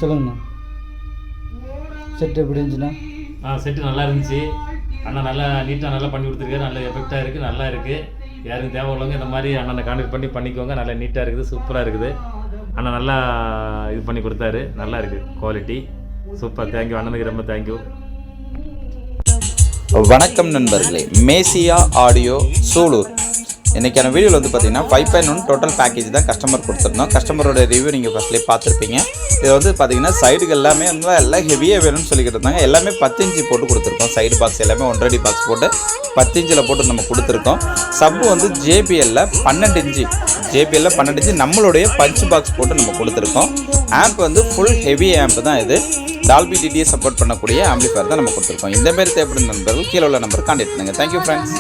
சொல்லுங்கண்ணா. செட் எப்படி இருந்துச்சுண்ணா? செட்டு நல்லா இருந்துச்சு. அண்ணா நல்லா நீட்டாக நல்லா பண்ணி கொடுத்துருக்காரு. நல்ல எஃபெக்டாக இருக்குது, நல்லா இருக்குது. யாருக்கும் தேவை உள்ளவங்க இந்த மாதிரி அண்ணனை கான்டாக்ட் பண்ணி பண்ணிக்கோங்க. நல்லா நீட்டாக இருக்குது, சூப்பராக இருக்குது. அண்ணா நல்லா இது பண்ணி கொடுத்தாரு. நல்லா இருக்குது குவாலிட்டி, சூப்பர். தேங்க்யூ அண்ணனுக்கு, ரொம்ப தேங்க்யூ. வணக்கம் நண்பர்களே, மேசியா ஆடியோ சூலூர். இன்றைக்கான வீடியோவில் வந்து பார்த்தீங்கன்னா 5.1 டோட்டல் பேக்கேஜ் தான் கஸ்டமர் கொடுத்துருந்தோம். கஸ்டமரோட ரிவ்யூ நீங்கள் ஃபஸ்ட்லேயே பார்த்துருப்பீங்க. இது வந்து பார்த்தீங்கன்னா சைடுக்கு எல்லாமே வந்து எல்லாம் ஹெவியாக வேணும்னு சொல்லிக்கிட்டு இருந்தாங்க. எல்லாமே 10 இன்ச்சு போட்டு கொடுத்துருக்கோம். சைடு பாக்ஸ் எல்லாமே 1.5 பாக்ஸ் போட்டு 10 இன்ச்சில் போட்டு நம்ம கொடுத்துருக்கோம். சப்பு வந்து JBLல 12 இன்ச்சு, JBLல 12 இன்ச்சு நம்மளுடைய பஞ்ச் பாக்ஸ் போட்டு நம்ம கொடுத்துருக்கோம். ஆம்ப் வந்து ஃபுல் ஹெவி ஆம்ப் தான். இது டால்பி டிடியை சப்போர்ட் பண்ணக்கூடிய ஆம்பிளிஃபயர் தான் நம்ம கொடுத்துருக்கோம். இந்தமாரி தேவைப்படும் நண்பர்கள் கீழே உள்ள நம்பர் கான்டாக்ட் பண்ணுங்கள். Thank you friends.